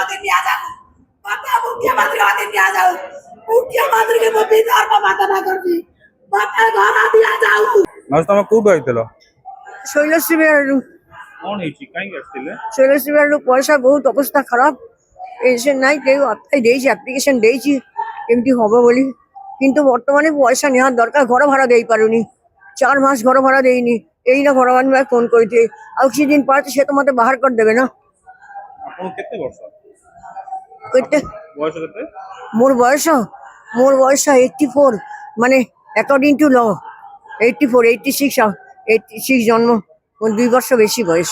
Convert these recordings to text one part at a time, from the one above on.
मोदी नहीं आ जाओ माता मुख्यमंत्री मोदी नहीं आ जाओ मुख्यमंत्री के मोदी धर्म माता ना कर दी माता घर आ दिया जाओ माउस तमे कोड आइतलो शैलश्री बेरालू कोन हेची काई आस्तिले शैलश्री बेरालू पैसा बहुत अवस्था खराब এসে নাই কেউ আপ্লাই দিয়েছি অ্যাপ্লিকেশন দিয়েছি এমটি হবে বলি কিন্তু বর্তমানে পয়সা নেওয়ার দরকার ঘর ভাড়া দেই পারুনি 4 মাস ঘর ভাড়া দেইনি এই না ঘর ভাড়া ফোন করেছে আর কিছুদিন পর সে তোমাকে বাহার করে দেবে না আপন কেতে বর্ষ কইতে বয়স কত মোর বয়স 84 মানে অ্যাকর্ডিং টু ল 84 86 জন্ম মোর 2 বছর বেশি বয়স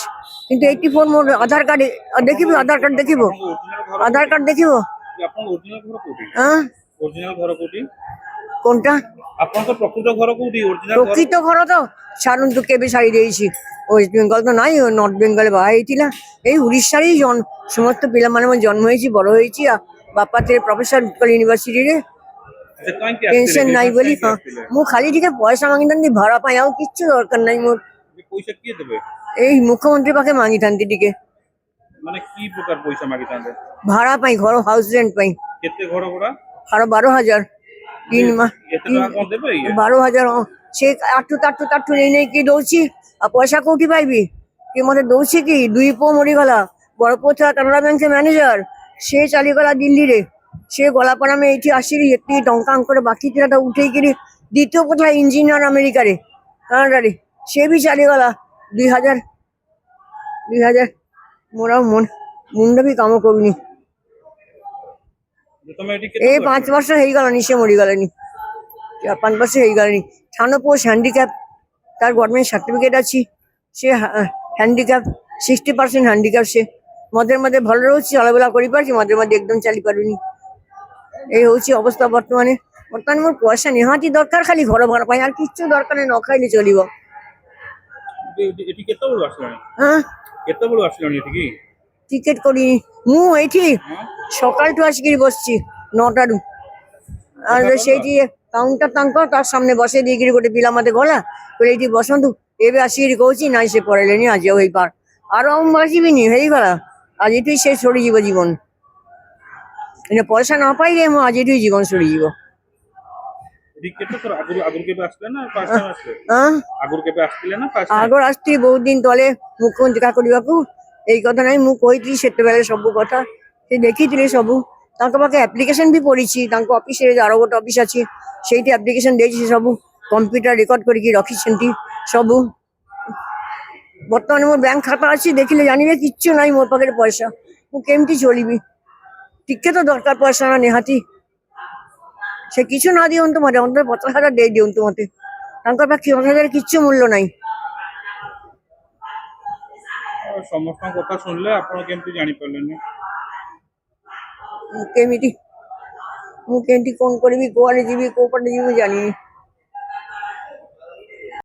কিন্তু 84 মোর আধার কার্ড দেখিব আধার কার্ড দেখিব আপন অরিজিনাল ঘর কোটি হ্যাঁ অরিজিনাল ঘর কোটি কোনটা আপন তো প্রকৃত ঘর কোটি অরিজিনাল প্রকৃত ঘর তো সারুন তো কেবে সারি দিয়েছি ওয়েস্ট বেঙ্গল তো নাই নর্থ বেঙ্গলে বাহা হয়েছিলাম এই উড়িষ্যারই সমস্ত পিলা মানে জন্ম হয়েছি বড় হয়েছি বাপা থেকে প্রফেসর ইউনিভার্সিটিরে টেনশন নাই বলি মু খালি টিকে পয়সা মাগিতান্তি ভাড়া পাই আর কিচ্ছু দরকার নাই মোর পয়সা কি দেবে এই মুখ্যমন্ত্রী পাকে মাগিতান্তি টিকে মানে কি প্রকার পয়সা মাগিতান্তে ভাড়া পাই ঘর হাউস রেন্ট পাই কেতে ঘর ঘোড়া আরো 12,000 3 মাস এত টাকা কোন দেবে 12,000 সে আটু নেই কি দৌছি আর পয়সা কোটি পাইবি কি মতে দৌছি কি 2 পো মরিগলা বড় পোথা কানাড়া ব্যাংকের ম্যানেজার সে চালিগলা দিল্লি রে সে গলাপাড়ামে এইটি আসিরি এটি টঙ্কা করে বাকি টিরাটা উঠেই কিরি দ্বিতীয় কোথায় ইঞ্জিনিয়ার আমেরিকারে কানাডারে সে বি চালিগলা 2000 মোরা মুন্ডা বি কাম করবিনি এই 5 বছর হয়ে গেল সে মরি গেলনি 5 বছর হয়ে গেলনি থানো পোস্ট হ্যান্ডিক্যাপ তার গভর্নমেন্ট সার্টিফিকেট আছে সে হ্যান্ডিক্যাপ 60% হ্যান্ডিক্যাপ সে মধ্যে ভালো রয়েছে চলাবেলা করি পারছি মধ্যে একদম চালি পারিনি এই হচ্ছে অবস্থা বর্তমানে মোর পয়সা নিহাতি দরকার খালি ঘর ভাড়া পাই আর কিচ্ছু দরকার নেই ন খাইলে চলিব এটি কত বড় আসলো হ্যাঁ কত বড় আসলো এটি কি টিকেট করি মু এইটি সকালটু আসিকি বসছি 9টারু আর সেইটি কাউন্টার তার সামনে বসে দিয়ে গিয়ে গোটে পিলা মতে গলা বলে এইটি বসন্তু এবে আসিকি কହୁছি নাই সে পড়াইলেনি আজ হইপার আর আমি বসিবিনি হইগলা আজ এটুই শেষ সরিযিব জীবন পয়সা না পাইলে মু আজ এটুই জীবন সরিযিব আগর আসছি বহুত দিন তলে মুখ্যমন্ত্রী দেখা করিবাকু এই কথা নাই মু কইଥିଲି সেତେବେଳେ ସବୁ କଥା ସେ ଦେଖିଥିଲେ ସବୁ ତାଙ୍କ ପାଖେ ଆପ୍ଲିକେସନ ବି ପଡିଛି ତାଙ୍କ ଅଫିସରେ ଆର ଗୋଟେ ଅଫିସ ଅଛି ସେଇଠି ଆପ୍ଲିକେସନ ଦେଇଛି ସେ ସବୁ କମ୍ପ୍ୟୁଟର ରେକର୍ଡ କରିକି ରଖିଛନ୍ତି ସବୁ ବର୍ତ୍ତମାନ ମୋ ବ୍ୟାଙ୍କ ଖାତା ଅଛି ଦେଖିଲେ ଜାଣିବେ କିଛୁ ନାହିଁ ମୋ ପାଖରେ ପଇସା ମୁଁ କେମିତି ଚଳିବି ଟିକେ ତ ଦରକାର ପଇସା ନା ନିହାତି ସେ কিছু না দিଅନ୍ତୁ ମତେ ଅନ୍ତର 50,000 ଦେଇ ଦିଅନ୍ତୁ ମତେ ତାଙ୍କ ପାଖେ 50,000 କିଛି ମୂଲ୍ୟ ନାହିଁ ସମସ୍ତ କଥା ଶୁଣିଲେ ଆପଣ କେମିତି ଜାଣି ପାରିଲେନି କେମିତି ମୁଁ କେମିତି କଣ କରିବି କୁଆଡେ ଯିବି କୋଉ ପଟେ ଯିବି ଜାଣିନି